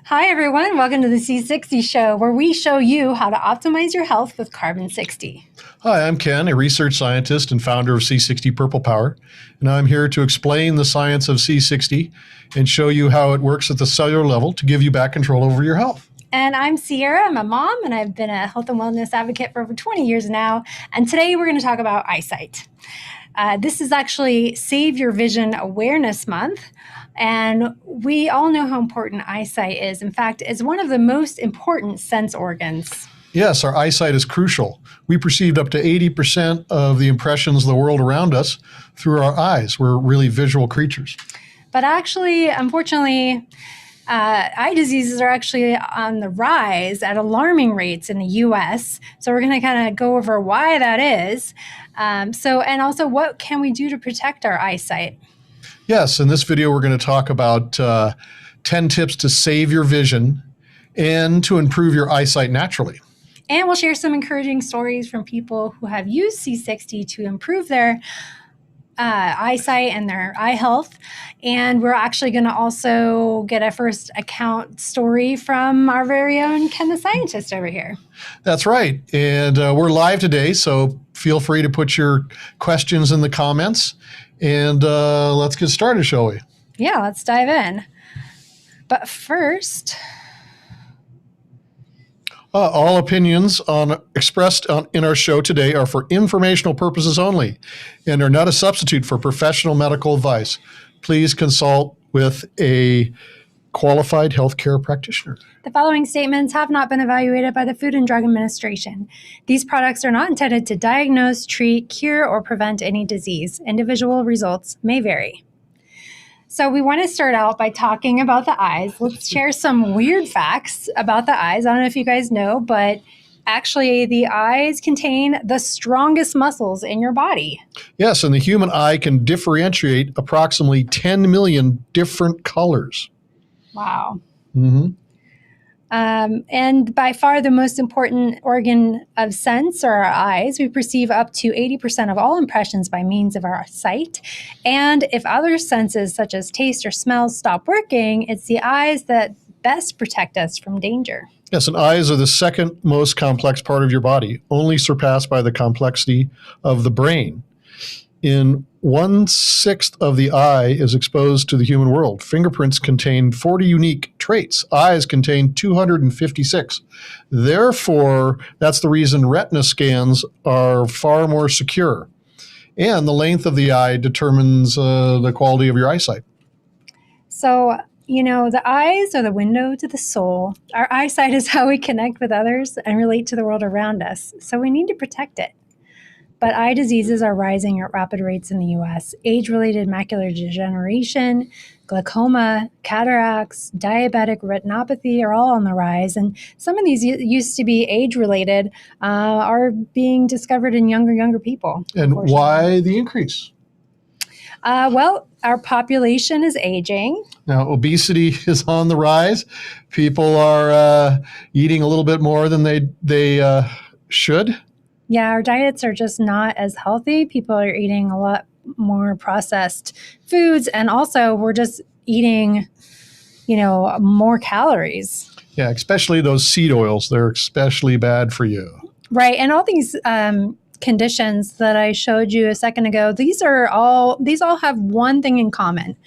Hi, everyone. Welcome to the C60 Show, where we show you how to optimize your health with Carbon 60. Hi, I'm Ken, a research scientist and founder of C60 Purple Power, and I'm here to explain the science of C60 and show you how it works at the cellular level to give you back control over your health. And I'm Sierra. I'm a mom, and I've been a health and wellness advocate for over 20 years now. And today we're going to talk about eyesight. This is actually Save Your Vision Awareness Month. And we all know how important eyesight is. In fact, it's one of the most important sense organs. Yes, our eyesight is crucial. We perceived up to 80% of the impressions of the world around us through our eyes. We're really visual creatures. But actually, unfortunately, eye diseases are actually on the rise at alarming rates in the U.S. So we're going to kind of go over why that is. And also what can we do to protect our eyesight? Yes, in this video, we're going to talk about 10 tips to save your vision and to improve your eyesight naturally. And we'll share some encouraging stories from people who have used C60 to improve their eyesight and their eye health. And we're actually going to also get a first account story from our very own Ken the Scientist over here. That's right. And we're live today, so feel free to put your questions in the comments. And let's get started, shall we? Yeah, let's dive in. But first... all opinions expressed in our show today are for informational purposes only and are not a substitute for professional medical advice. Please consult with a qualified healthcare practitioner. The following statements have not been evaluated by the Food and Drug Administration. These products are not intended to diagnose, treat, cure, or prevent any disease. Individual results may vary. So we want to start out by talking about the eyes. Let's share some weird facts about the eyes. I don't know if you guys know, but actually the eyes contain the strongest muscles in your body. Yes, and the human eye can differentiate approximately 10 million different colors. Wow. Mm-hmm. And by far the most important organ of sense are our eyes. We perceive up to 80% of all impressions by means of our sight. And if other senses such as taste or smell stop working, it's the eyes that best protect us from danger. Yes, and eyes are the second most complex part of your body, only surpassed by the complexity of the brain. In 1/6 of the eye is exposed to the human world. Fingerprints contain 40 unique traits. Eyes contain 256. Therefore, that's the reason retina scans are far more secure. And the length of the eye determines the quality of your eyesight. So, the eyes are the window to the soul. Our eyesight is how we connect with others and relate to the world around us. So we need to protect it. But eye diseases are rising at rapid rates in the U.S. Age-related macular degeneration, glaucoma, cataracts, diabetic retinopathy are all on the rise. And some of these used to be age-related are being discovered in younger people. And why the increase? Well, our population is aging. Now, obesity is on the rise. People are eating a little bit more than they should. Yeah, our diets are just not as healthy. People are eating a lot more processed foods, and also we're just eating, more calories. Yeah, especially those seed oils. They're especially bad for you. Right, and all these conditions that I showed you a second ago, these all have one thing in common,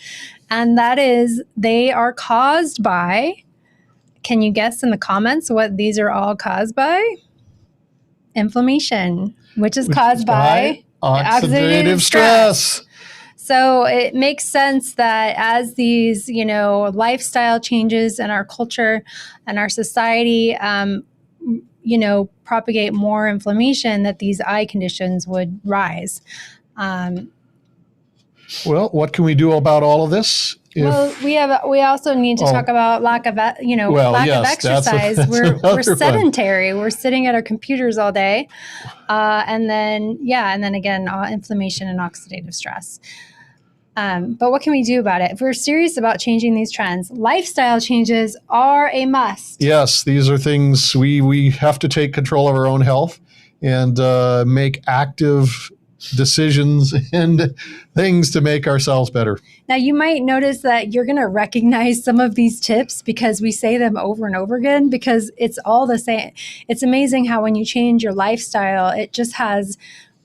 and that is they are caused by, can you guess in the comments what these are all caused by? Inflammation, which is caused by oxidative stress. So it makes sense that as these, lifestyle changes in our culture and our society, propagate more inflammation, that these eye conditions would rise. Well, what can we do about all of this? Well, we also need to talk about lack of exercise. We're sedentary. We're sitting at our computers all day, and then again, inflammation and oxidative stress. But what can we do about it? If we're serious about changing these trends, lifestyle changes are a must. Yes, these are things we have to take control of our own health and make active decisions and things to make ourselves better. Now, you might notice that you're going to recognize some of these tips because we say them over and over again because it's all the same. It's amazing how when you change your lifestyle, it just has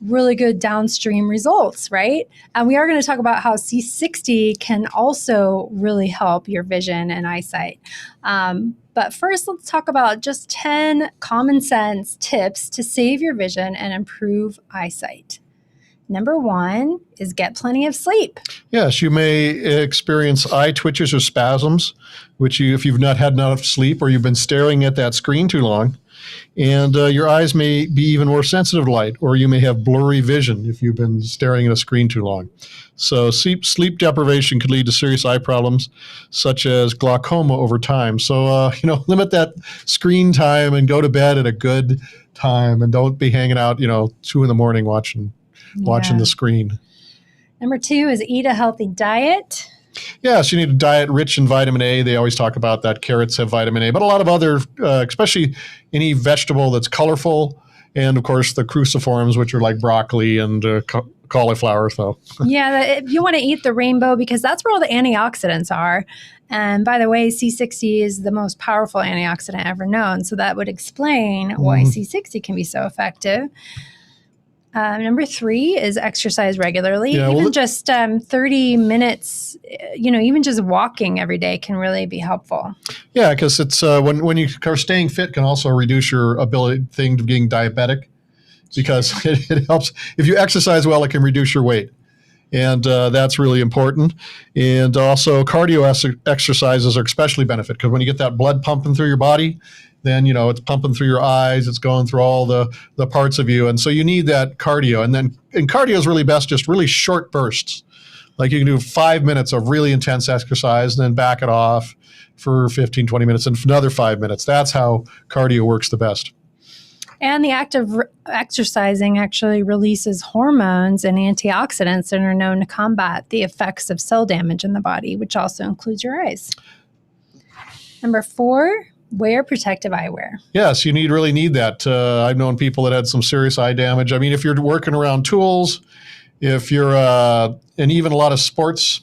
really good downstream results, right? And we are going to talk about how C60 can also really help your vision and eyesight. But first, let's talk about just 10 common sense tips to save your vision and improve eyesight. Number 1 is get plenty of sleep. Yes, you may experience eye twitches or spasms, which if you've not had enough sleep or you've been staring at that screen too long, and your eyes may be even more sensitive to light, or you may have blurry vision if you've been staring at a screen too long. So sleep deprivation could lead to serious eye problems, such as glaucoma over time. So, limit that screen time and go to bed at a good time, and don't be hanging out, 2 in the morning watching the screen. Number 2 is eat a healthy diet. Yes, you need a diet rich in vitamin A. They always talk about that. Carrots have vitamin A, but a lot of other, especially any vegetable that's colorful, and of course the cruciforms, which are like broccoli and cauliflower. So you want to eat the rainbow because that's where all the antioxidants are. And by the way, C60 is the most powerful antioxidant ever known. So that would explain why C60 can be so effective. Number 3 is exercise regularly. Even just 30 minutes, even just walking every day can really be helpful. Yeah, because it's when you are staying fit can also reduce your ability to getting diabetic, because it helps. If you exercise well, it can reduce your weight. And that's really important. And also cardio exercises are especially benefit, because when you get that blood pumping through your body, then, it's pumping through your eyes, it's going through all the parts of you. And so you need that cardio. And cardio is really best, just really short bursts. Like you can do 5 minutes of really intense exercise and then back it off for 15, 20 minutes and another 5 minutes. That's how cardio works the best. And the act of exercising actually releases hormones and antioxidants that are known to combat the effects of cell damage in the body, which also includes your eyes. Number 4, wear protective eyewear. Yes, you really need that. I've known people that had some serious eye damage. I mean, if you're working around tools, if you're, and even a lot of sports,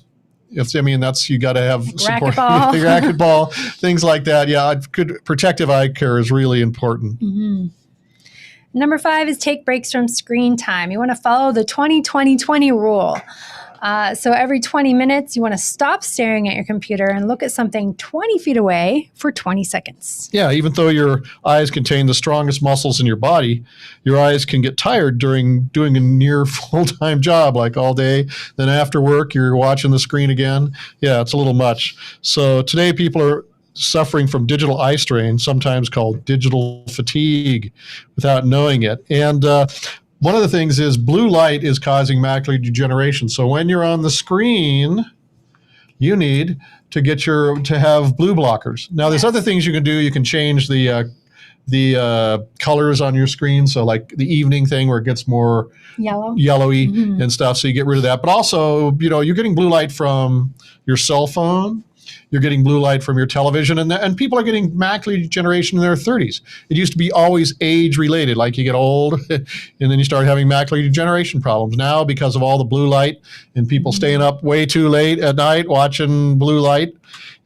that's, you got to have support. Racquetball, things like that. Yeah, good protective eye care is really important. Mm-hmm. Number 5 is take breaks from screen time. You want to follow the 20-20-20 rule. So every 20 minutes, you want to stop staring at your computer and look at something 20 feet away for 20 seconds. Yeah, even though your eyes contain the strongest muscles in your body, your eyes can get tired during doing a near full-time job, like all day. Then after work, you're watching the screen again. Yeah, it's a little much. So today, people are suffering from digital eye strain, sometimes called digital fatigue, without knowing it. And one of the things is blue light is causing macular degeneration. So when you're on the screen, you need to have blue blockers. Now, there's other things you can do. You can change the colors on your screen. So like the evening thing where it gets more yellowy and stuff. So you get rid of that. But also, you're getting blue light from your cell phone. You're getting blue light from your television, and people are getting macular degeneration in their 30s. It used to be always age-related, like you get old, and then you start having macular degeneration problems. Now, because of all the blue light and people staying up way too late at night watching blue light.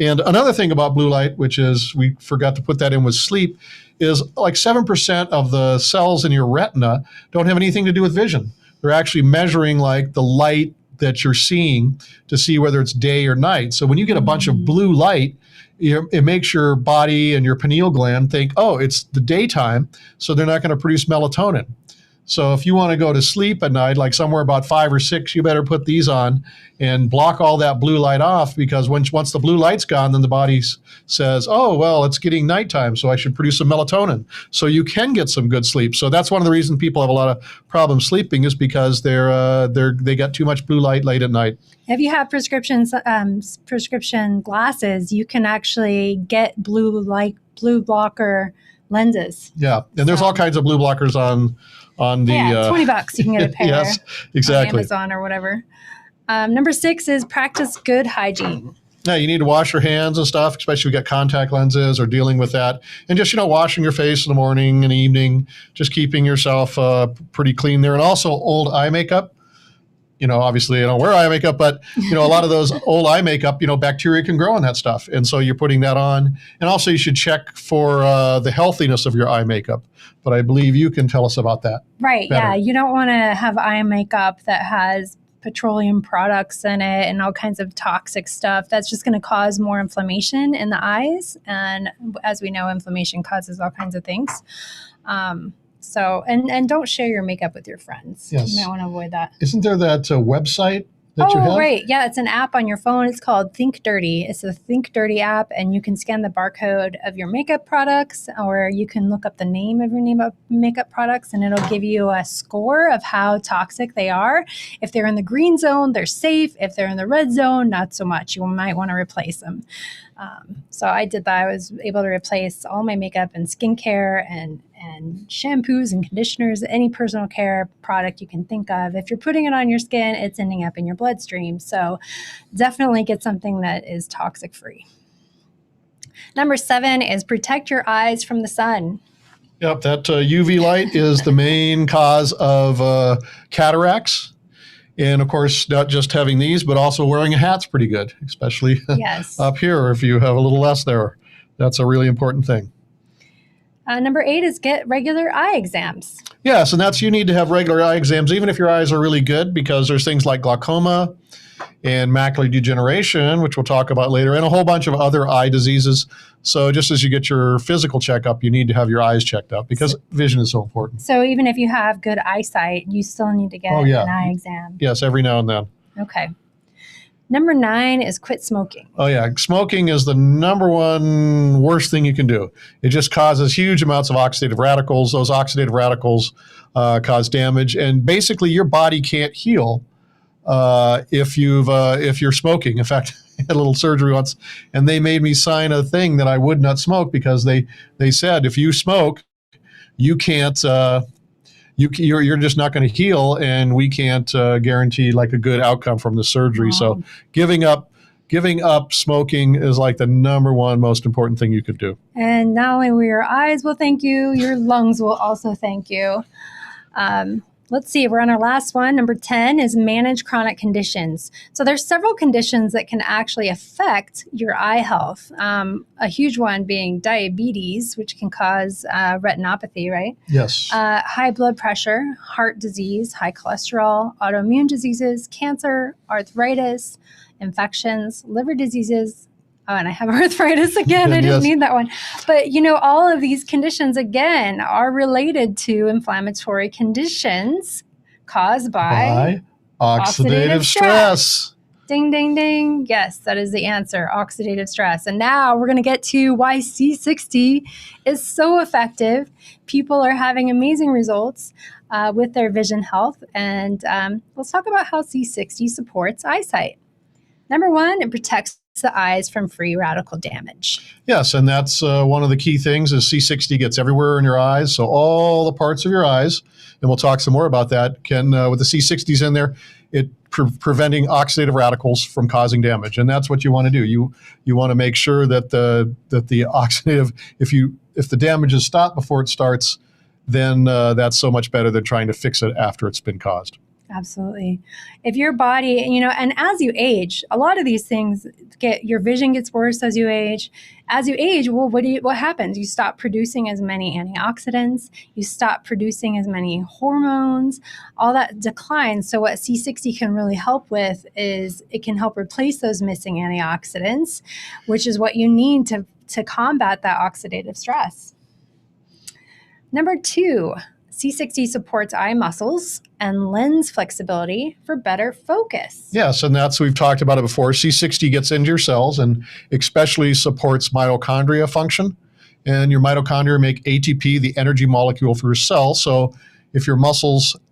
And another thing about blue light, which is, we forgot to put that in with sleep, is like 7% of the cells in your retina don't have anything to do with vision. They're actually measuring like the light that you're seeing to see whether it's day or night. So when you get a bunch of blue light, it makes your body and your pineal gland think, oh, it's the daytime, so they're not going to produce melatonin. So if you want to go to sleep at night, like somewhere about 5 or 6, you better put these on and block all that blue light off, because once the blue light's gone, then the body says, oh, well, it's getting nighttime, so I should produce some melatonin. So you can get some good sleep. So that's one of the reasons people have a lot of problems sleeping, is because they got too much blue light late at night. If you have prescription glasses, you can actually get blue blocker lenses. Yeah, and there's all kinds of blue blockers on the $20 you can get a pair. Yes, exactly. On Amazon or whatever. Number 6 is practice good hygiene. Yeah, you need to wash your hands and stuff, especially if you got contact lenses or dealing with that. And just, washing your face in the morning and evening, just keeping yourself pretty clean there. And also old eye makeup. Obviously I don't wear eye makeup, but, a lot of those old eye makeup, bacteria can grow in that stuff. And so you're putting that on. And also you should check for the healthiness of your eye makeup. But I believe you can tell us about that. Right. better. Yeah. You don't want to have eye makeup that has petroleum products in it and all kinds of toxic stuff. That's just going to cause more inflammation in the eyes. And as we know, inflammation causes all kinds of things. So don't share your makeup with your friends. Yes. You might want to avoid that. Isn't there that website that you have? Oh, right. Yeah, it's an app on your phone. It's called Think Dirty. It's a Think Dirty app, and you can scan the barcode of your makeup products, or you can look up the name of your makeup products, and it'll give you a score of how toxic they are. If they're in the green zone, they're safe. If they're in the red zone, not so much. You might want to replace them. So I did that. I was able to replace all my makeup and skincare and shampoos and conditioners, any personal care product you can think of. If you're putting it on your skin, it's ending up in your bloodstream. So definitely get something that is toxic free. Number 7 is protect your eyes from the sun. Yep, that UV light is the main cause of cataracts. And of course, not just having these, but also wearing a hat's pretty good, especially Yes. up here if you have a little less there. That's a really important thing. Number 8 is get regular eye exams. Yes, and you need to have regular eye exams, even if your eyes are really good, because there's things like glaucoma and macular degeneration, which we'll talk about later, and a whole bunch of other eye diseases. So just as you get your physical checkup, you need to have your eyes checked out because vision is so important. So even if you have good eyesight, you still need to get an eye exam. Yes, every now and then. Okay. Number 9 is quit smoking. Oh, yeah. Smoking is the number one worst thing you can do. It just causes huge amounts of oxidative radicals. Those oxidative radicals cause damage. And basically, your body can't heal if you're smoking. In fact, I had a little surgery once, and they made me sign a thing that I would not smoke because they said, if you smoke, you can't... You're just not going to heal, and we can't guarantee like a good outcome from the surgery. Wow. So giving up smoking is like the number one most important thing you could do. And not only will your eyes will thank you, your lungs will also thank you. Let's see, we're on our last one. Number 10 is manage chronic conditions. So there's several conditions that can actually affect your eye health. A huge one being diabetes, which can cause retinopathy, right? Yes. High blood pressure, heart disease, high cholesterol, autoimmune diseases, cancer, arthritis, infections, liver diseases. Oh, and I have arthritis again. I didn't need that one. But, all of these conditions, again, are related to inflammatory conditions caused by oxidative stress. Ding, ding, ding. Yes, that is the answer, oxidative stress. And now we're going to get to why C60 is so effective. People are having amazing results with their vision health. And let's talk about how C60 supports eyesight. Number 1, it protects the eyes from free radical damage. Yes, and that's one of the key things is C60 gets everywhere in your eyes. So all the parts of your eyes, and we'll talk some more about that, can, with the C60s in there, it preventing oxidative radicals from causing damage. And that's what you want to do. You want to make sure that the oxidative, if the damage is stopped before it starts, then that's so much better than trying to fix it after it's been caused. Absolutely. If your body, and as you age, a lot of these things your vision gets worse as you age. As you age, well, what happens? You stop producing as many antioxidants. You stop producing as many hormones. All that declines. So what C60 can really help with is it can help replace those missing antioxidants, which is what you need to combat that oxidative stress. Number 2, C60 supports eye muscles and lens flexibility for better focus. Yes, and we've talked about it before. C60 gets into your cells and especially supports mitochondria function. And your mitochondria make ATP, the energy molecule for your cell. So if your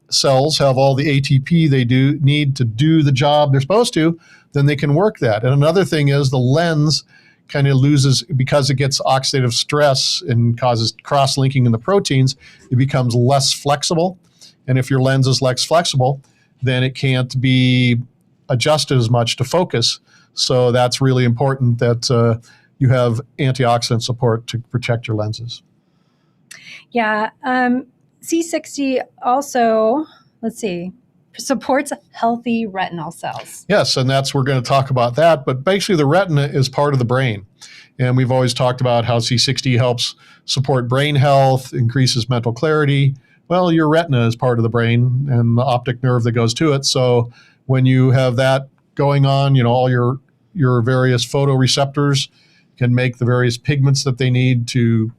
cells have all the ATP they need to do the job they're supposed to, then they can work that. And another thing is the lens kind of loses, because it gets oxidative stress and causes cross-linking in the proteins, it becomes less flexible. And if your lens is less flexible, then it can't be adjusted as much to focus. So that's really important that you have antioxidant support to protect your lenses. Yeah. C60 also, let's see, supports healthy retinal cells. Yes, and we're going to talk about that. But basically, the retina is part of the brain. And we've always talked about how C60 helps support brain health, increases mental clarity. Well, your retina is part of the brain and the optic nerve that goes to it. So when you have that going on, all your various photoreceptors can make the various pigments that they need to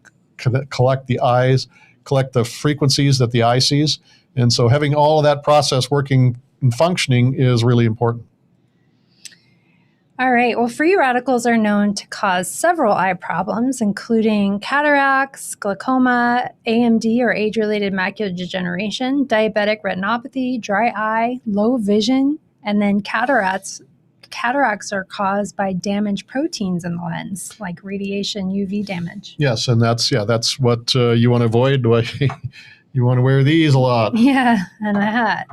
collect the frequencies that the eye sees. And so having all of that process working and functioning is really important. All right. Well, free radicals are known to cause several eye problems, including cataracts, glaucoma, AMD or age-related macular degeneration, diabetic retinopathy, dry eye, low vision, and then cataracts. Cataracts are caused by damaged proteins in the lens, like radiation, UV damage. Yes, and that's what you want to avoid. You want to wear these a lot. Yeah, and a hat.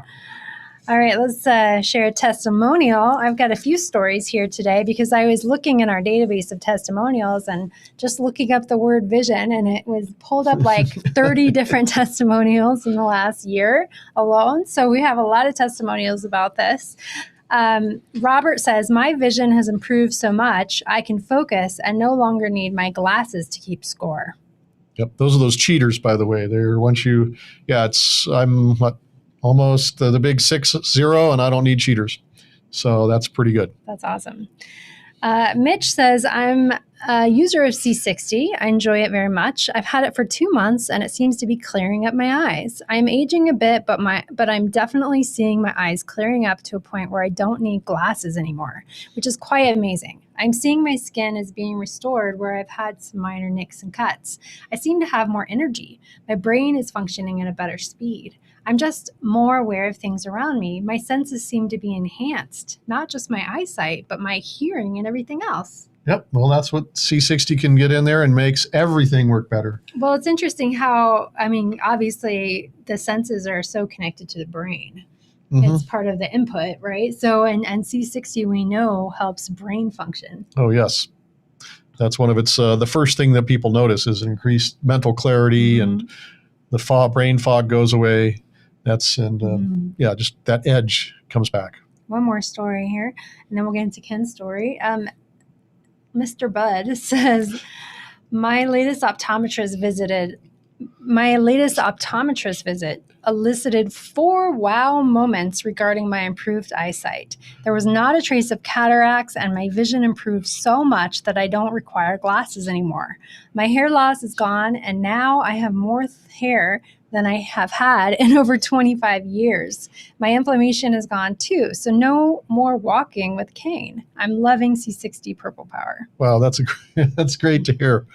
All right, let's share a testimonial. I've got a few stories here today because I was looking in our database of testimonials and just looking up the word vision, and it was pulled up like 30 different testimonials in the last year alone. So we have a lot of testimonials about this. Robert says, my vision has improved so much, I can focus and no longer need my glasses to keep score. Yep, those are those cheaters, by the way. I'm almost the big 6-0, and I don't need cheaters. So that's pretty good. That's awesome. Mitch says, I'm a user of C60. I enjoy it very much. I've had it for 2 months, and it seems to be clearing up my eyes. I'm aging a bit, but I'm definitely seeing my eyes clearing up to a point where I don't need glasses anymore, which is quite amazing. I'm seeing my skin is being restored where I've had some minor nicks and cuts. I seem to have more energy. My brain is functioning at a better speed. I'm just more aware of things around me. My senses seem to be enhanced, not just my eyesight, but my hearing and everything else. Yep. Well, that's what C60 can get in there and makes everything work better. Well, it's interesting how, obviously the senses are so connected to the brain. Mm-hmm. It's part of the input, right? So, and C60 we know helps brain function. Oh, yes. That's one of its, the first thing that people notice is increased mental clarity, mm-hmm. and the brain fog goes away. Just that edge comes back. One more story here, and then we'll get into Ken's story. Mr. Bud says, my latest optometrist visit elicited 4 wow moments regarding my improved eyesight. There was not a trace of cataracts, and my vision improved so much that I don't require glasses anymore. My hair loss is gone, and now I have more hair than I have had in over 25 years. My inflammation is gone too, so no more walking with cane. I'm loving C60 Purple Power. Wow, that's great to hear.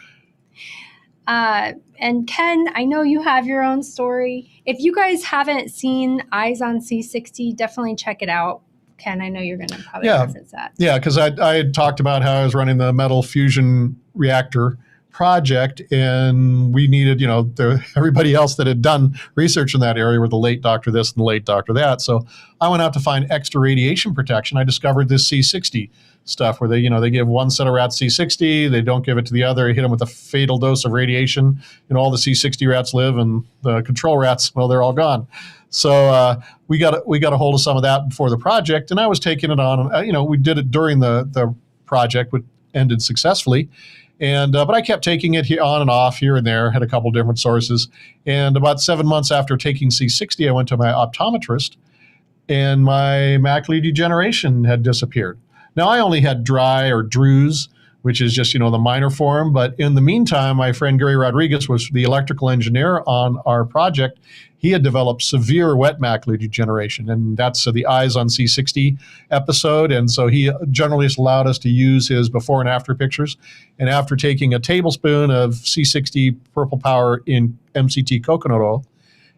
And Ken, I know you have your own story. If you guys haven't seen Eyes on C60, definitely check it out. Ken, I know you're going to probably reference that. Yeah, because I had talked about how I was running the metal fusion reactor project, and we needed, everybody else that had done research in that area were the late doctor this and the late doctor that. So I went out to find extra radiation protection. I discovered this C60 stuff where they give one set of rats C60, they don't give it to the other, hit them with a fatal dose of radiation. All the C60 rats live, and the control rats, well, they're all gone. So we got a hold of some of that before the project, and I was taking it on. We did it during the project, which ended successfully. And but I kept taking it on and off here and there, had a couple different sources. And about 7 months after taking C60, I went to my optometrist, and my macular degeneration had disappeared. Now, I only had dry or druze, which is just, the minor form. But in the meantime, my friend Gary Rodriguez was the electrical engineer on our project. He had developed severe wet macular degeneration, and that's the Eyes on C60 episode. And so he generally allowed us to use his before and after pictures. And after taking a tablespoon of C60 Purple Power in MCT coconut oil,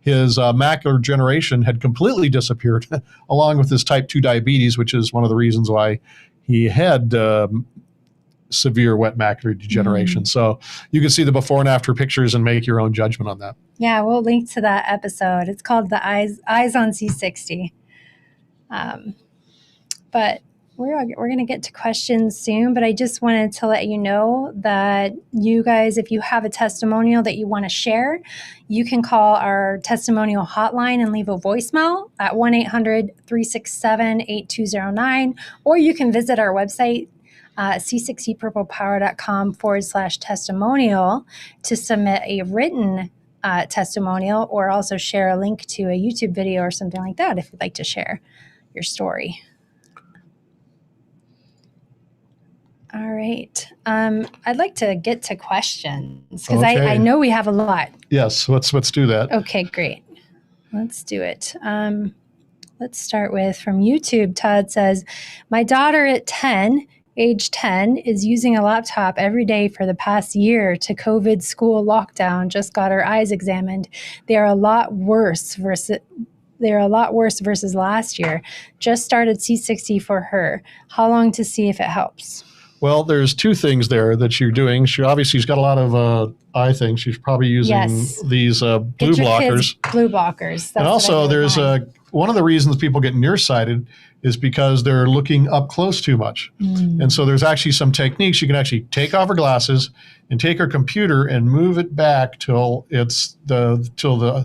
his macular degeneration had completely disappeared, along with his type 2 diabetes, which is one of the reasons why he had severe wet macular degeneration. So you can see the before and after pictures and make your own judgment on that. Yeah, we'll link to that episode. It's called the Eyes on C60. But but we're going to get to questions soon. But I just wanted to let you know that you guys, if you have a testimonial that you want to share, you can call our testimonial hotline and leave a voicemail at 1-800-367-8209, or you can visit our website, c60purplepower.com/testimonial, to submit a written testimonial, or also share a link to a YouTube video or something like that if you'd like to share your story. All right. I'd like to get to questions because I know we have a lot. Yes, let's do that. Okay, great. Let's do it. Let's start with from YouTube. Todd says, my daughter at age 10, is using a laptop every day for the past year to COVID school lockdown, just got her eyes examined. They are a lot worse versus last year. Just started C60 for her. How long to see if it helps? Well, there's two things there that you're doing. She's got a lot of eye things. She's probably using these blue blockers. Blue blockers. And also, there's one of the reasons people get nearsighted is because they're looking up close too much. And so there's actually some techniques. You can actually take off her glasses and take her computer and move it back till it gets a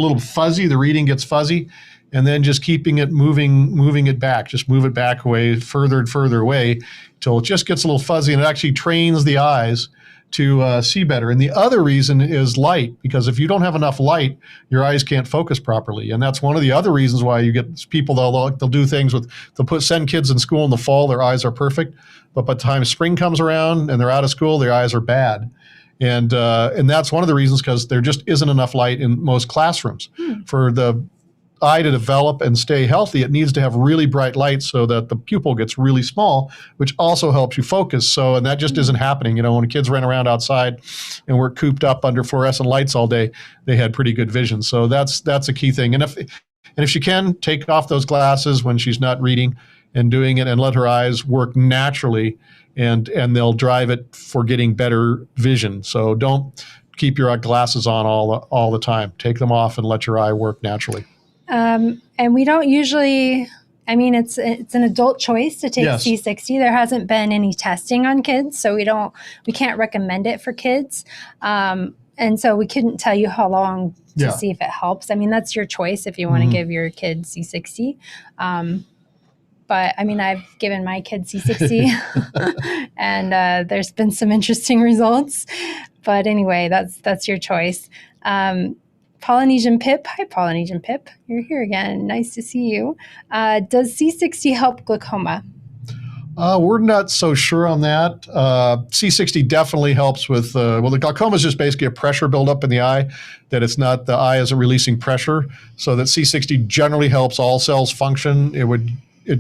little fuzzy. The reading gets fuzzy. And then just keeping it moving it back. Just move it back away, further and further away, till it just gets a little fuzzy, and it actually trains the eyes to see better. And the other reason is light, because if you don't have enough light, your eyes can't focus properly. And that's one of the other reasons why you get people, they'll do things they'll send kids in school in the fall, their eyes are perfect, but by the time spring comes around and they're out of school, their eyes are bad. And that's one of the reasons, because there just isn't enough light in most classrooms. For the eye to develop and stay healthy, it needs to have really bright light so that the pupil gets really small, which also helps you focus. And that just isn't happening. When kids ran around outside and were cooped up under fluorescent lights all day, they had pretty good vision. So that's a key thing. And if she can, take off those glasses when she's not reading and doing it, and let her eyes work naturally, and they'll drive it for getting better vision. So don't keep your glasses on all the time. Take them off and let your eye work naturally. And we don't usually, it's an adult choice to take C60. There hasn't been any testing on kids, so we can't recommend it for kids. And so we couldn't tell you how long to see if it helps. That's your choice if you want to give your kid C60. But I've given my kid C60 and there's been some interesting results. But anyway, that's your choice. Polynesian Pip. Hi, Polynesian Pip. You're here again. Nice to see you. Does C60 help glaucoma? We're not so sure on that. C60 definitely helps with, the glaucoma is just basically a pressure buildup in the eye, that it's not, the eye isn't releasing pressure. So that C60 generally helps all cells function. It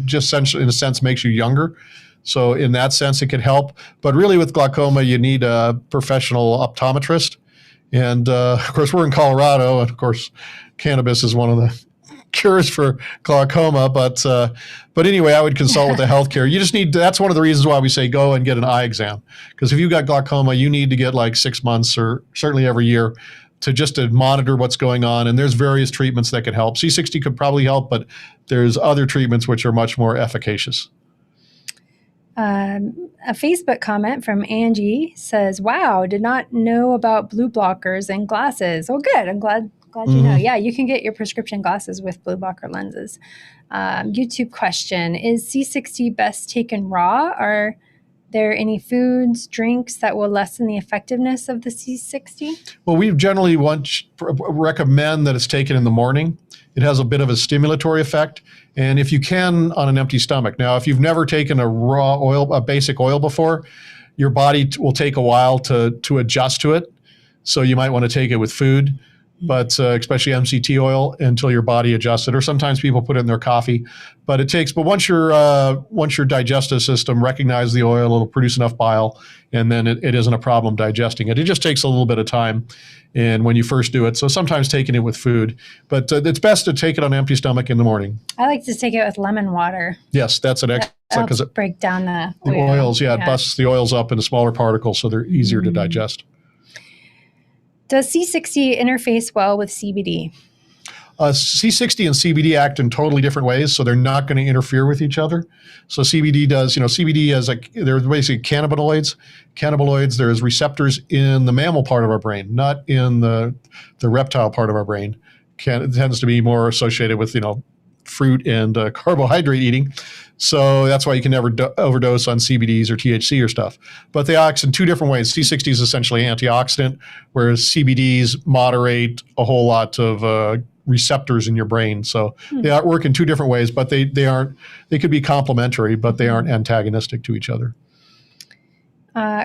just essentially, in a sense, makes you younger. So in that sense, it could help. But really with glaucoma, you need a professional optometrist. And of course, we're in Colorado, and of course, cannabis is one of the cures for glaucoma. But anyway, I would consult with the healthcare. You just need. That's one of the reasons why we say go and get an eye exam, because if you've got glaucoma, you need to get like 6 months, or certainly every year, to monitor what's going on. And there's various treatments that could help. C60 could probably help, but there's other treatments which are much more efficacious. A Facebook comment from Angie says, wow, did not know about blue blockers and glasses. Oh, good. I'm glad you know. Yeah, you can get your prescription glasses with blue blocker lenses. YouTube question, is C60 best taken raw? Are there any foods, drinks that will lessen the effectiveness of the C60? Well, we generally recommend that it's taken in the morning. It has a bit of a stimulatory effect, and if you can, on an empty stomach. Now, if you've never taken a basic oil before, your body will take a while to adjust to it. So you might want to take it with food, but especially MCT oil, until your body adjusts it. Or sometimes people put it in their coffee. But once your digestive system recognizes the oil, it'll produce enough bile, and then it isn't a problem digesting it. It just takes a little bit of time, and when you first do it. So sometimes taking it with food, but it's best to take it on an empty stomach in the morning. I like to take it with lemon water. Yes, that's an excellent, because it break down the oils. Yeah, it busts the oils up into smaller particles, so they're easier to digest. Does C60 interface well with CBD? C60 and CBD act in totally different ways, so they're not going to interfere with each other. So CBD does, CBD has they're basically cannabinoids. Cannabinoids, there's receptors in the mammal part of our brain, not in the reptile part of our brain. It tends to be more associated with, fruit and carbohydrate eating. So that's why you can never overdose on CBDs or THC or stuff. But they act in two different ways. C60 is essentially antioxidant, whereas CBDs moderate a whole lot of receptors in your brain. So they work in two different ways, but they could be complementary, but they aren't antagonistic to each other.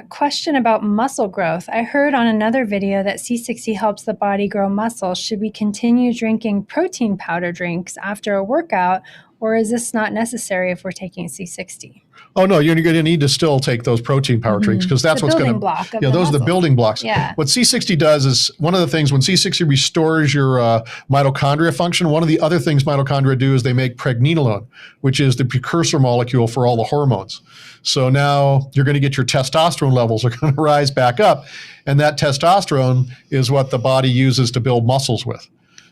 Question about muscle growth. I heard on another video that C60 helps the body grow muscle. Should we continue drinking protein powder drinks after a workout, or is this not necessary if we're taking C60? Oh, no, you're going to need to still take those protein power drinks because that's what's going to, those are the building blocks. Yeah. What C60 does is, one of the things, when C60 restores your mitochondria function, one of the other things mitochondria do is they make pregnenolone, which is the precursor molecule for all the hormones. So now you're going to get your testosterone levels are going to rise back up. And that testosterone is what the body uses to build muscles with.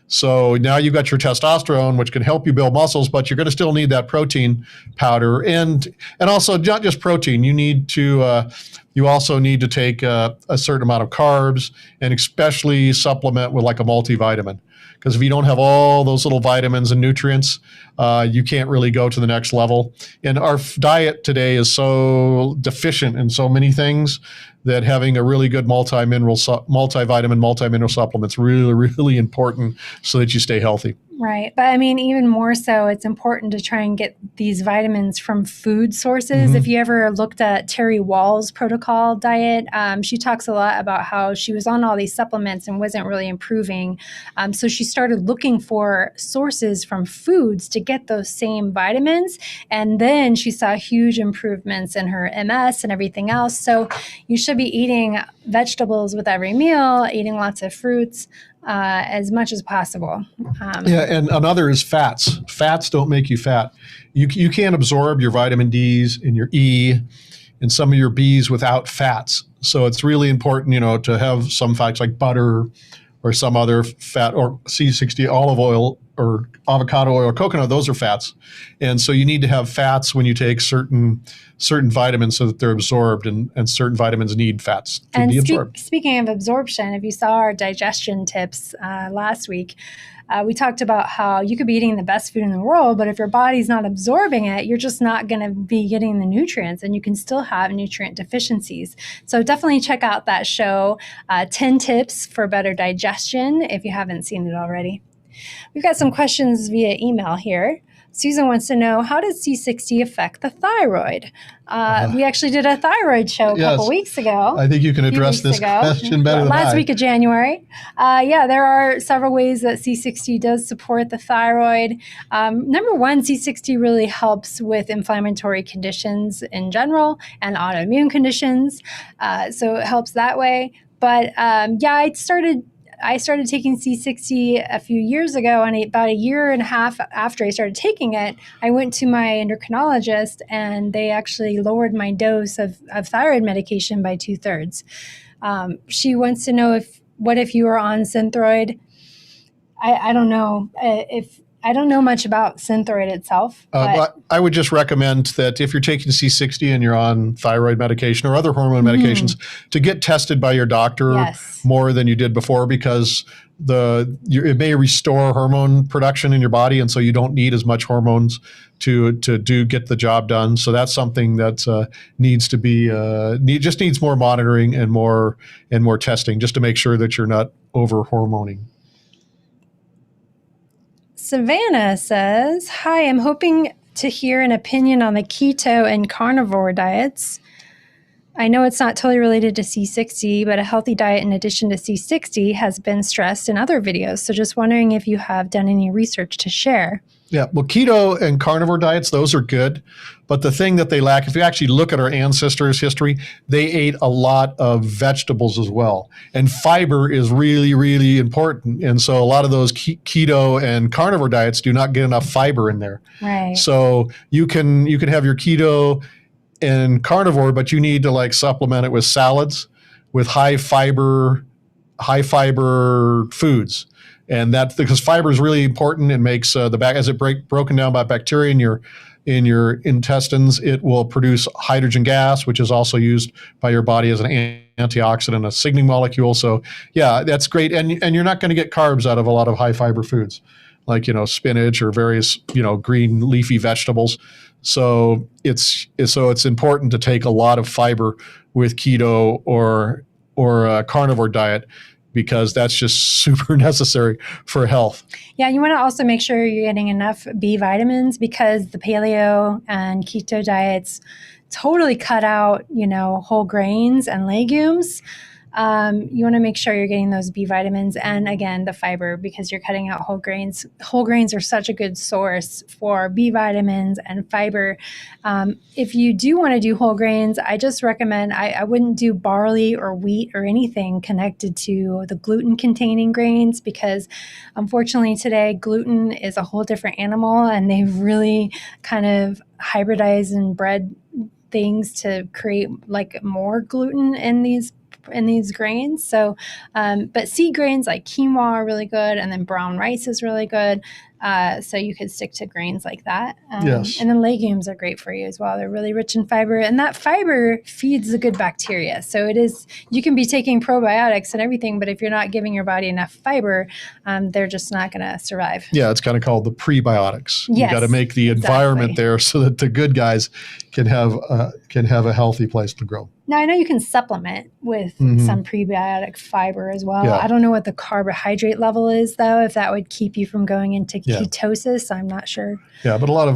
So now you've got your testosterone, which can help you build muscles, but you're going to still need that protein powder, and also not just protein. You also need to take a certain amount of carbs, and especially supplement with like a multivitamin. Because if you don't have all those little vitamins and nutrients, you can't really go to the next level. And our diet today is so deficient in so many things that having a really good multivitamin, multi-mineral supplement is really, really important so that you stay healthy. Right. But I mean, even more so, it's important to try and get these vitamins from food sources. Mm-hmm. If you ever looked at Terry Wall's protocol diet, she talks a lot about how she was on all these supplements and wasn't really improving. So she started looking for sources from foods to get those same vitamins. And then she saw huge improvements in her MS and everything else. So you should be eating vegetables with every meal, eating lots of fruits. As much as possible. And another is fats. Fats don't make you fat. You can't absorb your vitamin D's and your E and some of your B's without fats. So it's really important, to have some fats like butter or some other fat, or C60 olive oil or avocado oil or coconut. Those are fats. And so you need to have fats when you take certain vitamins so that they're absorbed, and certain vitamins need fats to be absorbed. Speaking of absorption, if you saw our digestion tips last week, we talked about how you could be eating the best food in the world, but if your body's not absorbing it, you're just not going to be getting the nutrients, and you can still have nutrient deficiencies. So definitely check out that show, 10 Tips for Better Digestion, if you haven't seen it already. We've got some questions via email here. Susan wants to know, how does C60 affect the thyroid? We actually did a thyroid show a couple weeks ago. I think you can address this question better than I. Last week of January. There are several ways that C60 does support the thyroid. Number one, C60 really helps with inflammatory conditions in general and autoimmune conditions. So it helps that way. But I started taking C60 a few years ago, and about a year and a half after I started taking it, I went to my endocrinologist, and they actually lowered my dose of thyroid medication by 2/3. She wants to know what if you were on Synthroid. I don't know I don't know much about Synthroid itself. But I would just recommend that if you're taking C60 and you're on thyroid medication or other hormone medications, to get tested by your doctor more than you did before, because it may restore hormone production in your body, and so you don't need as much hormones to get the job done. So that's something that needs to be just needs more monitoring and more testing, just to make sure that you're not over hormoning. Savannah says, hi, I'm hoping to hear an opinion on the keto and carnivore diets. I know it's not totally related to C60, but a healthy diet in addition to C60 has been stressed in other videos. So just wondering if you have done any research to share. Yeah, well, keto and carnivore diets, those are good. But the thing that they lack, if you actually look at our ancestors' history, they ate a lot of vegetables as well. And fiber is really, really important. And so a lot of those keto and carnivore diets do not get enough fiber in there. Right. So you can have your keto and carnivore, but you need to supplement it with salads, with high fiber foods. And that because fiber is really important. It makes as it broken down by bacteria in your intestines, it will produce hydrogen gas, which is also used by your body as an antioxidant, a signaling molecule. So yeah, that's great. And you're not going to get carbs out of a lot of high fiber foods like, spinach or various, green leafy vegetables. So it's important to take a lot of fiber with keto or a carnivore diet, because that's just super necessary for health. Yeah, you want to also make sure you're getting enough B vitamins, because the paleo and keto diets totally cut out, whole grains and legumes. You want to make sure you're getting those B vitamins and, again, the fiber, because you're cutting out whole grains. Whole grains are such a good source for B vitamins and fiber. If you do want to do whole grains, I just recommend, I wouldn't do barley or wheat or anything connected to the gluten-containing grains, because unfortunately today gluten is a whole different animal, and they've really kind of hybridized and bred things to create like more gluten in these grains. So, but seed grains like quinoa are really good, and then brown rice is really good. So you could stick to grains like that. Yes. And then legumes are great for you as well. They're really rich in fiber, and that fiber feeds the good bacteria. So you can be taking probiotics and everything, but if you're not giving your body enough fiber, they're just not going to survive. Yeah, it's kind of called the prebiotics. Yes, you got to make the environment there so that the good guys can have a healthy place to grow. Now, I know you can supplement with some prebiotic fiber as well. Yeah. I don't know what the carbohydrate level is, though, if that would keep you from going into ketosis. I'm not sure. Yeah, but a lot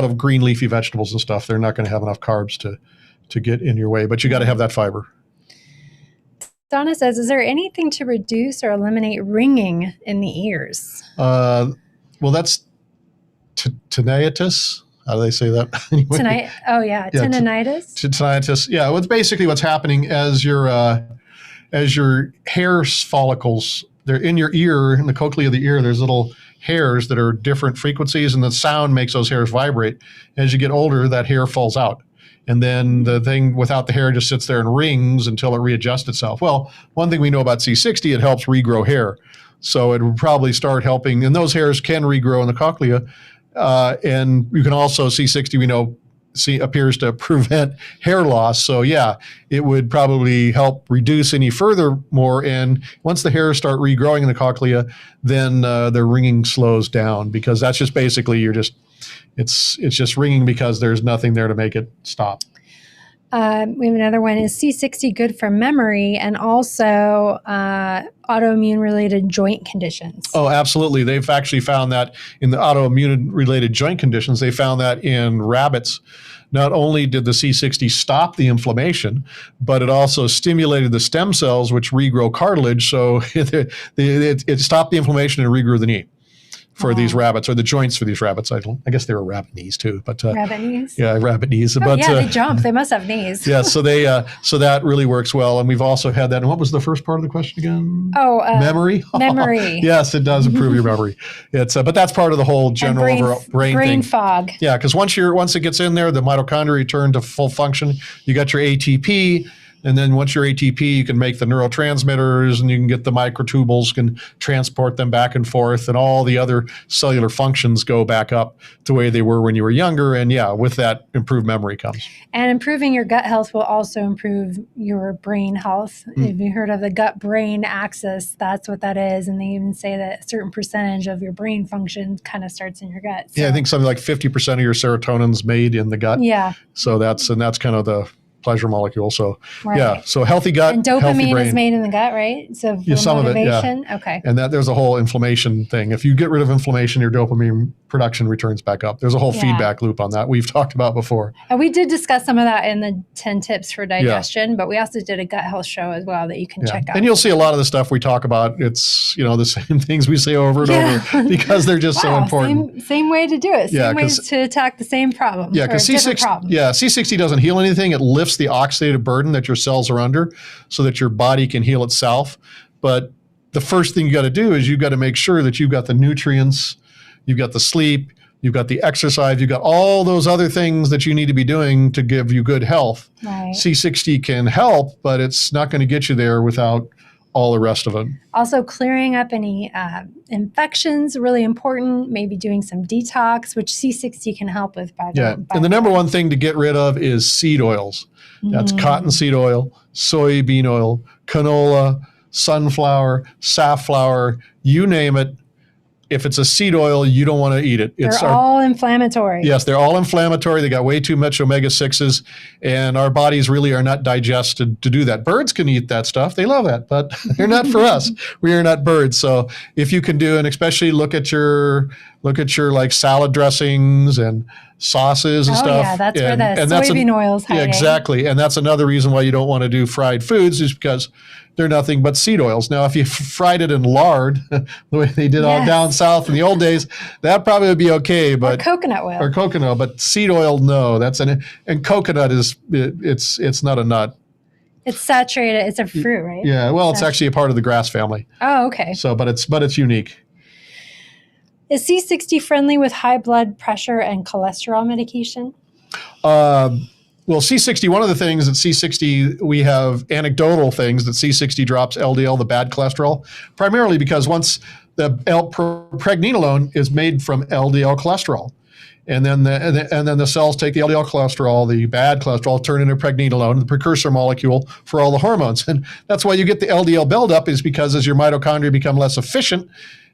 of green leafy vegetables and stuff, they're not going to have enough carbs to get in your way, but you got to have that fiber. Donna says, is there anything to reduce or eliminate ringing in the ears? Well, that's tinnitus. How do they say that? Anyway. Tinnitus. Tinnitus. Yeah, well, it's basically what's happening as your hair follicles, they're in your ear, in the cochlea of the ear, there's little hairs that are different frequencies, and the sound makes those hairs vibrate. As you get older, that hair falls out. And then the thing without the hair just sits there and rings until it readjusts itself. Well, one thing we know about C60, it helps regrow hair. So it would probably start helping, and those hairs can regrow in the cochlea. And you can also, C60, we know, appears to prevent hair loss. So yeah, it would probably help reduce any furthermore. And once the hairs start regrowing in the cochlea, then the ringing slows down, because that's just basically it's just ringing because there's nothing there to make it stop. We have another one. Is C60 good for memory and also autoimmune-related joint conditions? Oh, absolutely. They've actually found that in the autoimmune-related joint conditions, they found that in rabbits. Not only did the C60 stop the inflammation, but it also stimulated the stem cells, which regrow cartilage. So it stopped the inflammation and regrew the knee for these rabbits, or the joints for these rabbits. I guess they were rabbit knees too, but rabbit knees. Yeah, rabbit knees. Oh, but they jump. They must have knees. Yeah, so that really works well, and we've also had that. And what was the first part of the question again? Memory. Memory. Yes, it does improve your memory. It's but that's part of the whole general overall brain thing. Fog. Yeah, because once it gets in there, the mitochondria return to full function. You got your ATP. And then once you're ATP, you can make the neurotransmitters, and you can get the microtubules, can transport them back and forth, and all the other cellular functions go back up to the way they were when you were younger. And yeah, with that, improved memory comes. And improving your gut health will also improve your brain health. If you heard of the gut-brain axis, that's what that is. And they even say that a certain percentage of your brain function kind of starts in your gut. So. Yeah, I think something like 50% of your serotonin's made in the gut. Yeah. So that's kind of the pleasure molecule. So yeah, so healthy gut, and dopamine is made in the gut, right? So for some motivation, of it, yeah. Okay. And there's a whole inflammation thing. If you get rid of inflammation, your dopamine production returns back up. There's a whole feedback loop on that we've talked about before. And we did discuss some of that in the 10 tips for digestion, but we also did a gut health show as well that you can check out. And you'll see a lot of the stuff we talk about. It's the same things we say over and over because they're just so important. Same way to do it. Same ways to attack the same problem. Yeah, because C60 doesn't heal anything. It lifts the oxidative burden that your cells are under so that your body can heal itself. But the first thing you got to do is you got to make sure that you've got the nutrients, you've got the sleep, you've got the exercise, you've got all those other things that you need to be doing to give you good health. Right. C60 can help, but it's not going to get you there without all the rest of it. Also, clearing up any infections, really important. Maybe doing some detox, which C60 can help with. And the number one thing to get rid of is seed oils. That's cottonseed oil, soybean oil, canola, sunflower, safflower, you name it. If it's a seed oil, you don't want to eat it. They're all inflammatory. Yes, they're all inflammatory. They got way too much omega-6s, and our bodies really are not digested to do that. Birds can eat that stuff. They love that, but they're not for us. We are not birds. So if you can do, and especially look at your like salad dressings and sauces and stuff. Yeah, that's where the soybean oil's hiding. Yeah, exactly. And that's another reason why you don't want to do fried foods, is because they're nothing but seed oils. Now, if you fried it in lard, the way they did all down south in the old days, that probably would be okay. But or coconut oil. Or coconut, but seed oil, no. And coconut it's not a nut. It's saturated. It's a fruit, right? Yeah. Well, it's actually a part of the grass family. Oh, okay. So, but it's unique. Is C60 friendly with high blood pressure and cholesterol medication? Well, C60, one of the things that C60, we have anecdotal things that C60 drops LDL, the bad cholesterol, primarily because once the pregnenolone is made from LDL cholesterol. And then the cells take the LDL cholesterol, the bad cholesterol, turn into pregnenolone, the precursor molecule for all the hormones. And that's why you get the LDL buildup, is because as your mitochondria become less efficient,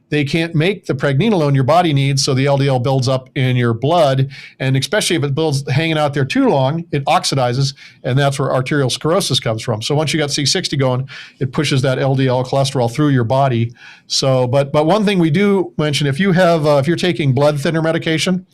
they can't make the pregnenolone your body needs, so the LDL builds up in your blood, and especially if it builds hanging out there too long, it oxidizes, and that's where arterial sclerosis comes from. So once you got C60 going, it pushes that LDL cholesterol through your body. So, but one thing we do mention, if you have if you're taking blood thinner medication,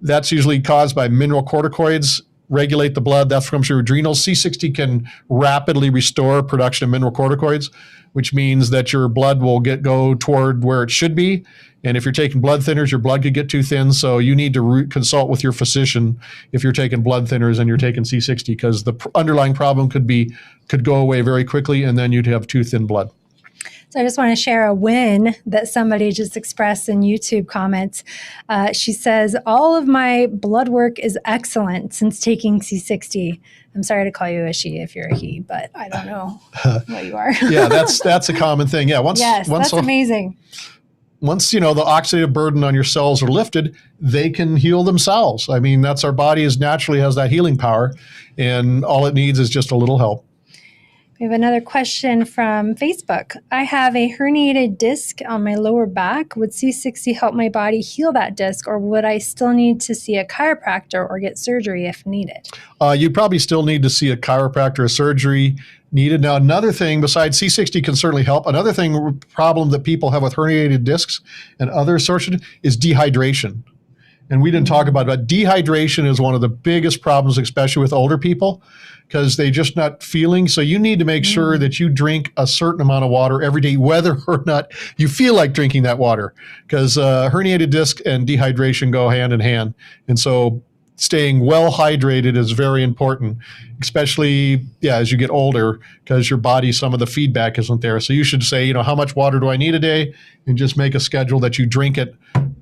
that's usually caused by mineral corticoids. Regulate the blood. That's from your adrenals. C60 can rapidly restore production of mineral corticoids, which means that your blood will go toward where it should be. And if you're taking blood thinners, your blood could get too thin. So you need to consult with your physician if you're taking blood thinners and you're taking C60, because the underlying problem could go away very quickly, and then you'd have too thin blood. So I just want to share a win that somebody just expressed in YouTube comments. She says, all of my blood work is excellent since taking C60. I'm sorry to call you a she if you're a he, but I don't know what you are. Yeah, that's a common thing. Yeah, that's amazing. Once the oxidative burden on your cells are lifted, they can heal themselves. I mean, that's our body naturally has that healing power, and all it needs is just a little help. We have another question from Facebook. I have a herniated disc on my lower back. Would C60 help my body heal that disc, or would I still need to see a chiropractor or get surgery if needed? You'd probably still need to see a chiropractor or surgery needed. Now, another thing besides C60 can certainly help. Another problem that people have with herniated discs and other sorts is dehydration. And we didn't talk about it, but dehydration is one of the biggest problems, especially with older people, because they're just not feeling. So you need to make sure that you drink a certain amount of water every day, whether or not you feel like drinking that water, because herniated disc and dehydration go hand in hand. And so staying well hydrated is very important, especially as you get older, because your body, some of the feedback isn't there. So you should say, how much water do I need a day? And just make a schedule that you drink it,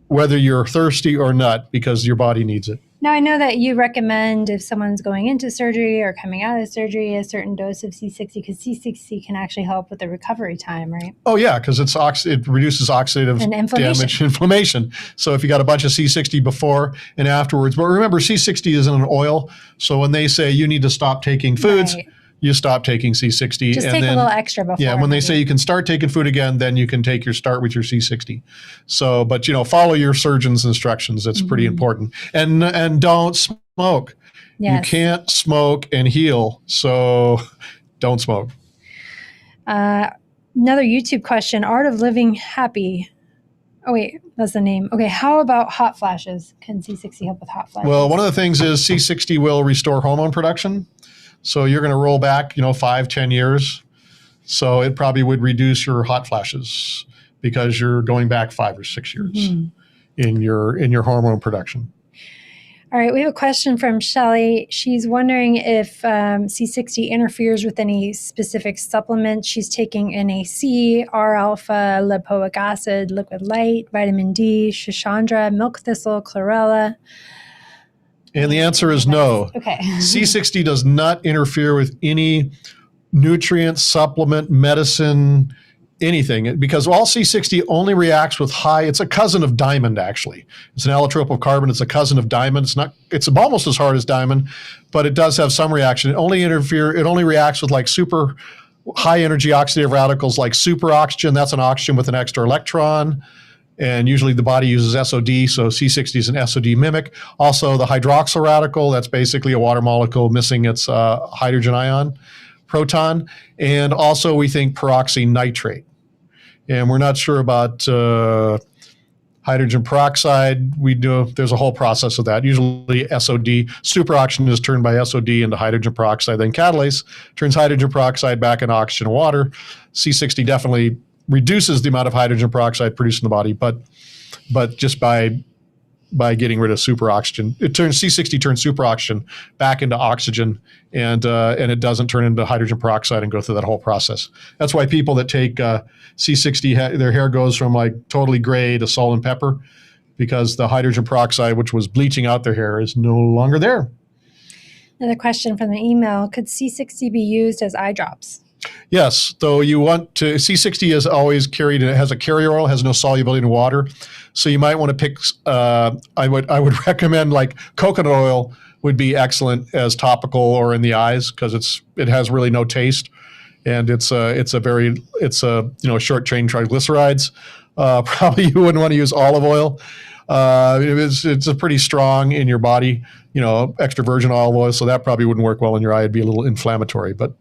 whether you're thirsty or not, because your body needs it. Now, I know that you recommend if someone's going into surgery or coming out of surgery, a certain dose of C60, because C60 can actually help with the recovery time, right? Oh, yeah, because it reduces oxidative damage, inflammation. So if you got a bunch of C60 before and afterwards, but remember, C60 isn't an oil. So when they say you need to stop taking foods, you stop taking C60. Just take a little extra before. Yeah, when they say you can start taking food again, then you can start with your C60. So, but follow your surgeon's instructions. That's pretty important. And don't smoke. Yes. You can't smoke and heal, so don't smoke. Another YouTube question, Art of Living Happy. Oh, wait, that's the name. Okay, how about hot flashes? Can C60 help with hot flashes? Well, one of the things is C60 will restore hormone production. So you're going to roll back, 5-10 years. So it probably would reduce your hot flashes because you're going back 5 or 6 years in your hormone production. All right, we have a question from Shelly. She's wondering if C60 interferes with any specific supplements she's taking: NAC, R-alpha, lipoic acid, liquid light, vitamin D, Shishandra, milk thistle, chlorella. And the answer is no. Okay. C60 does not interfere with any nutrient, supplement, medicine, anything, because all C60 only reacts with high. It's a cousin of diamond, actually. It's an allotrope of carbon. It's a cousin of diamond. It's almost as hard as diamond, but it does have some reaction. It only reacts with like super high energy oxidative radicals like superoxygen. That's an oxygen with an extra electron. And usually the body uses SOD, so C60 is an SOD mimic. Also the hydroxyl radical, that's basically a water molecule missing its hydrogen ion proton. And also we think peroxynitrate. And we're not sure about hydrogen peroxide. There's a whole process of that. Usually SOD, superoxygen is turned by SOD into hydrogen peroxide. Then catalase turns hydrogen peroxide back into oxygen and water. C60 definitely reduces the amount of hydrogen peroxide produced in the body, but just by getting rid of superoxygen, C60 turns superoxygen back into oxygen, and it doesn't turn into hydrogen peroxide and go through that whole process. That's why people that take C60, their hair goes from like totally gray to salt and pepper, because the hydrogen peroxide, which was bleaching out their hair, is no longer there. Another question from the email: could C60 be used as eye drops? Yes, though you want to, C60 is always carried, and it has a carrier oil, has no solubility in water. So you might want to pick, I would recommend like coconut oil would be excellent as topical or in the eyes, because it has really no taste. And it's a short chain triglycerides. Probably you wouldn't want to use olive oil. It's a pretty strong in your body, extra virgin olive oil. So that probably wouldn't work well in your eye. It'd be a little inflammatory, but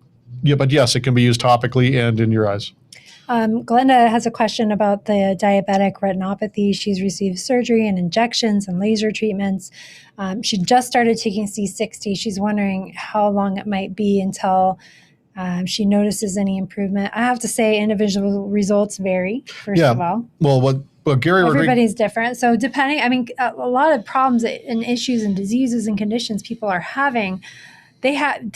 yes, it can be used topically and in your eyes. Glenda has a question about the diabetic retinopathy. She's received surgery and injections and laser treatments. She just started taking C60. She's wondering how long it might be until she notices any improvement. I have to say individual results vary, first of all. Well, what Gary everybody's different. So depending, a lot of problems and issues and diseases and conditions people are having,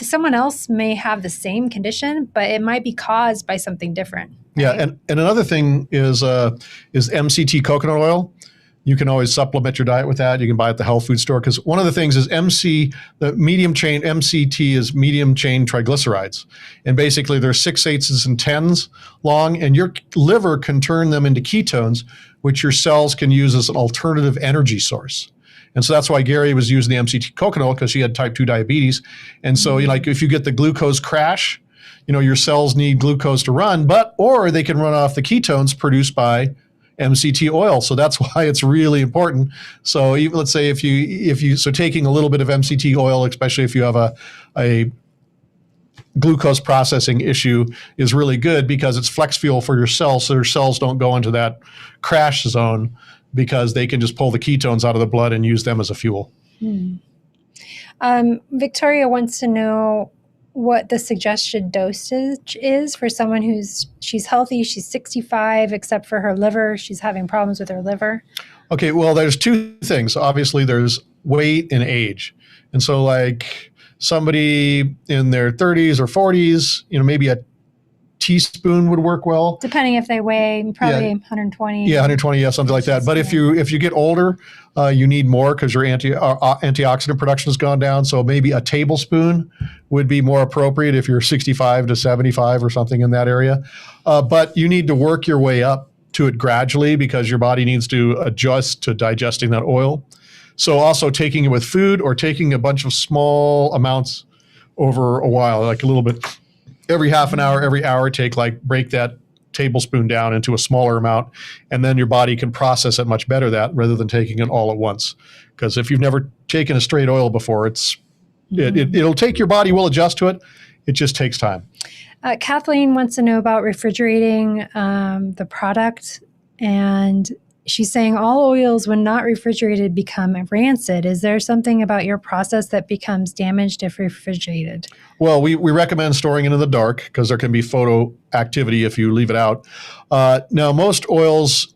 someone else may have the same condition, but it might be caused by something different. Right? Yeah, and another thing is MCT coconut oil. You can always supplement your diet with that. You can buy it at the health food store, because one of the things is the medium chain MCT is medium chain triglycerides, and basically they're 6/8 and 10s long, and your liver can turn them into ketones, which your cells can use as an alternative energy source. And so that's why Gary was using the MCT coconut oil, because she had type 2 diabetes. And so like if you get the glucose crash, your cells need glucose to run, or they can run off the ketones produced by MCT oil. So that's why it's really important. So even, let's say if you taking a little bit of MCT oil, especially if you have a glucose processing issue, is really good, because it's flex fuel for your cells, so your cells don't go into that crash zone, because they can just pull the ketones out of the blood and use them as a fuel. Victoria wants to know what the suggested dosage is for someone she's healthy, she's 65, except for her liver. She's having problems with her liver. Okay, well, there's two things. Obviously, there's weight and age. And so like somebody in their 30s or 40s, maybe a teaspoon would work well. Depending if they weigh, probably 120. Yeah, 120, something like that. But if you get older, you need more, because your antioxidant production has gone down. So maybe a tablespoon would be more appropriate if you're 65 to 75 or something in that area. But you need to work your way up to it gradually, because your body needs to adjust to digesting that oil. So also taking it with food, or taking a bunch of small amounts over a while, like a little bit. Every half an hour, every hour, break that tablespoon down into a smaller amount, and then your body can process it much better rather than taking it all at once. Because if you've never taken a straight oil before, it'll take, your body will adjust to it. It just takes time. Kathleen wants to know about refrigerating the product, and she's saying all oils, when not refrigerated, become rancid. Is there something about your process that becomes damaged if refrigerated? Well, we recommend storing it in the dark, because there can be photo activity if you leave it out. Now, most oils,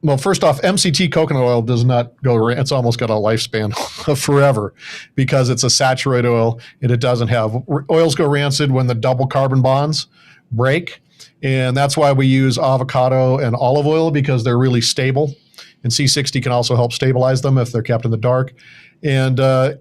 well, first off, MCT coconut oil does not go, it's almost got a lifespan of forever, because it's a saturated oil, and it doesn't have, oils go rancid when the double carbon bonds break. And that's why we use avocado and olive oil, because they're really stable. And C60 can also help stabilize them if they're kept in the dark. And the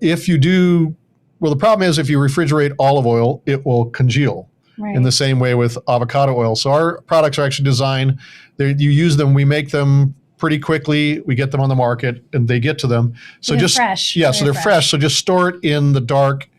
problem is if you refrigerate olive oil, it will congeal. Right. in the same way with avocado oil. So our products are actually designed, you use them, we make them pretty quickly, we get them on the market and they get to them. So They're just fresh. Yeah, so they're fresh. So just store it in the dark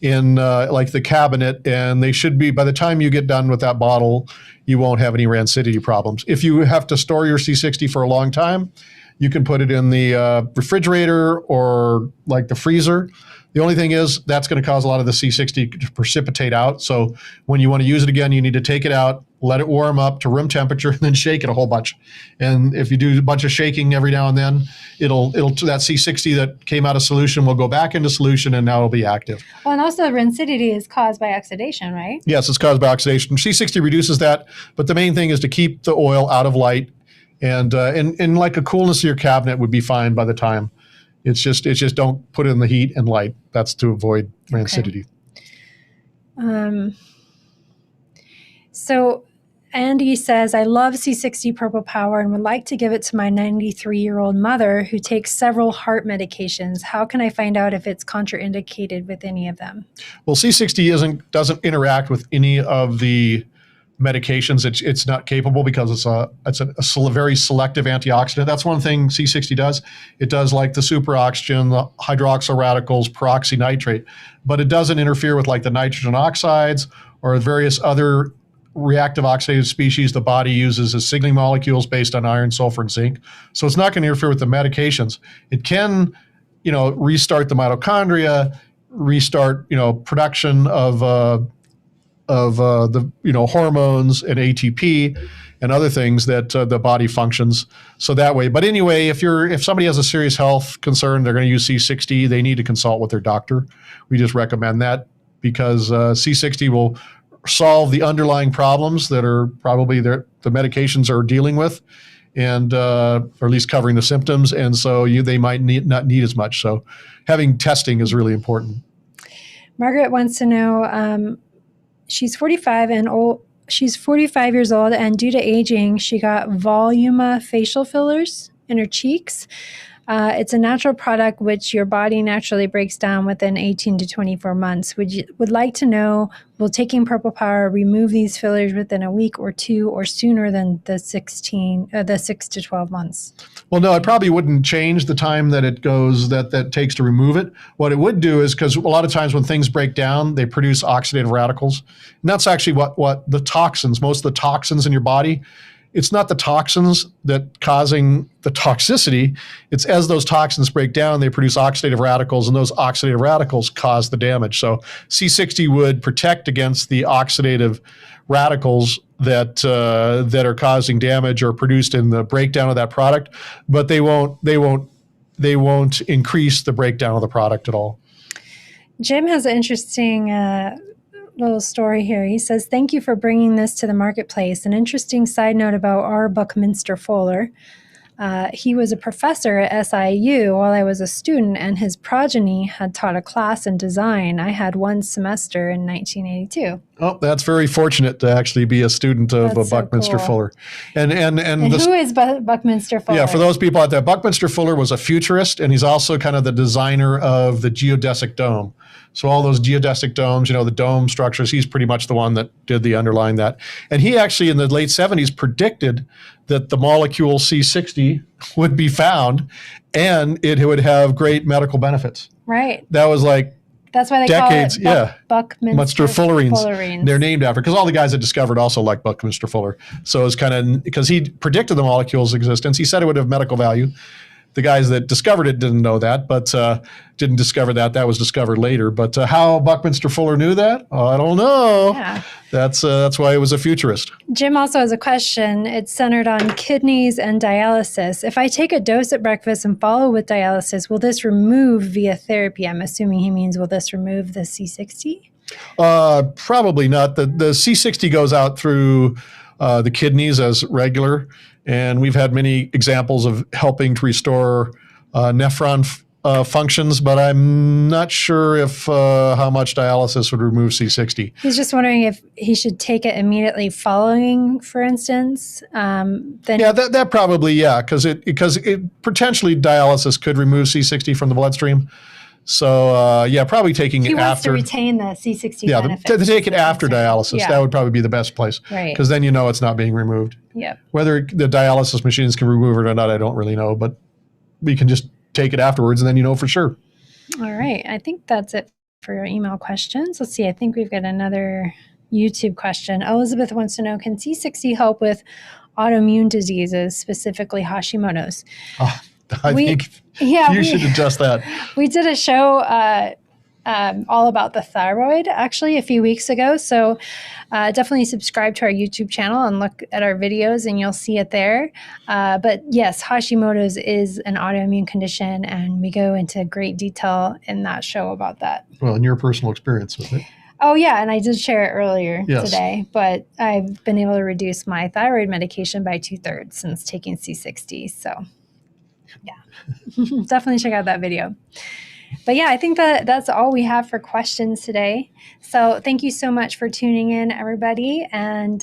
in like the cabinet, and they should be, by the time you get done with that bottle, you won't have any rancidity problems. If you have to store your C60 for a long time, you can put it in the refrigerator or like the freezer. The only thing is that's going to cause a lot of the C60 to precipitate out. So when you want to use it again, you need to take it out, let it warm up to room temperature, and then shake it a whole bunch. And if you do a bunch of shaking every now and then, it'll that C60 that came out of solution will go back into solution, and now it'll be active. Well, and also rancidity is caused by oxidation, right? Yes, it's caused by oxidation. C60 reduces that, but the main thing is to keep the oil out of light, and like a coolness of your cabinet would be fine by the time. It's just don't put it in the heat and light. That's to avoid rancidity. Okay. So Andy says, I love C60 Purple Power and would like to give it to my 93-year-old mother who takes several heart medications. How can I find out if it's contraindicated with any of them? Well, C60 doesn't interact with any of the medications. It's not capable because it's a very selective antioxidant. That's one thing C60 does. It does like the superoxygen, the hydroxyl radicals, peroxynitrate, but it doesn't interfere with like the nitrogen oxides or various other reactive oxidative species the body uses as signaling molecules based on iron, sulfur, and zinc. So it's not going to interfere with the medications. It can, restart the mitochondria, restart, production of the hormones and ATP and other things that the body functions so that way. But anyway, if somebody has a serious health concern, they're going to use C60, they need to consult with their doctor. We just recommend that because C60 will solve the underlying problems that are probably the medications are dealing with, and or at least covering the symptoms. And so they might not need as much. So having testing is really important. Margaret wants to know, she's 45 and old. She's 45 years old, and due to aging, she got Voluma facial fillers in her cheeks. It's a natural product which your body naturally breaks down within 18 to 24 months. Would like to know, will taking Purple Power remove these fillers within a week or two, or sooner than the 6 to 12 months? Well, no, it probably wouldn't change the time that it goes that takes to remove it. What it would do is, because a lot of times when things break down, they produce oxidative radicals, and that's actually what the toxins, most of the toxins in your body. It's not the toxins that causing the toxicity. It's as those toxins break down, they produce oxidative radicals, and those oxidative radicals cause the damage. So C60 would protect against the oxidative radicals that are causing damage or produced in the breakdown of that product, but they won't increase the breakdown of the product at all. Jim has an interesting little story here. He says, thank you for bringing this to the marketplace. An interesting side note about R. Buckminster Fuller. He was a professor at SIU while I was a student, and his progeny had taught a class in design. I had one semester in 1982. Oh, that's very fortunate to actually be a student of Buckminster Fuller. And who is Buckminster Fuller? Yeah, for those people out there, Buckminster Fuller was a futurist, and he's also kind of the designer of the geodesic dome. So all those geodesic domes, the dome structures, he's pretty much the one that did the underlying that. And he actually, in the late 70s, predicted that the molecule C60 would be found, and it would have great medical benefits. Right. That was like that's why they decades, call it Buckminster Fullerines. They're named after, because all the guys that discovered also like Buckminster Fuller. So it's kind of, because he predicted the molecule's existence, he said it would have medical value. The guys that discovered it didn't know that, but didn't discover that. That was discovered later. But how Buckminster Fuller knew that, I don't know. Yeah. That's why he was a futurist. Jim also has a question. It's centered on kidneys and dialysis. If I take a dose at breakfast and follow with dialysis, will this remove via therapy? I'm assuming he means, will this remove the C60? Probably not. The C60 goes out through the kidneys as regular. And we've had many examples of helping to restore nephron functions, but I'm not sure if how much dialysis would remove C60. He's just wondering if he should take it immediately following, for instance. Then that probably, because it potentially dialysis could remove C60 from the bloodstream. So yeah, probably taking He it wants to after. retain the C60 Yeah, benefits. to take it after dialysis. Yeah. That would probably be the best place. Right. Because then you know it's not being removed. Yep. Whether the dialysis machines can remove it or not, I don't really know. But we can just take it afterwards, and then you know for sure. All right. I think that's it for your email questions. Let's see. I think we've got another YouTube question. Elizabeth wants to know, can C60 help with autoimmune diseases, specifically Hashimoto's? I think you should adjust that. We did a show all about the thyroid actually a few weeks ago. So definitely subscribe to our YouTube channel and look at our videos and you'll see it there. But yes, Hashimoto's is an autoimmune condition and we go into great detail in that show about that. Well, in your personal experience with it. Oh, yeah. And I did share it earlier Yes. today, but I've been able to reduce my thyroid medication by 2/3 since taking C60. So yeah, definitely check out that video. But yeah, I think that's all we have for questions today. So thank you so much for tuning in, everybody. And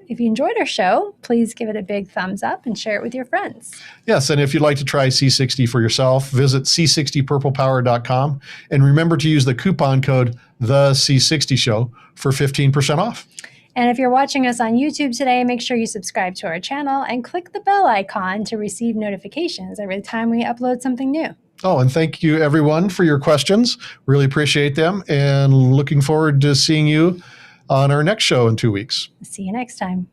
if you enjoyed our show, please give it a big thumbs up and share it with your friends. Yes, and if you'd like to try C60 for yourself, visit c60purplepower.com. And remember to use the coupon code the C60 Show for 15% off. And if you're watching us on YouTube today, make sure you subscribe to our channel and click the bell icon to receive notifications every time we upload something new. Oh, and thank you, everyone, for your questions. Really appreciate them. And looking forward to seeing you on our next show in 2 weeks. See you next time.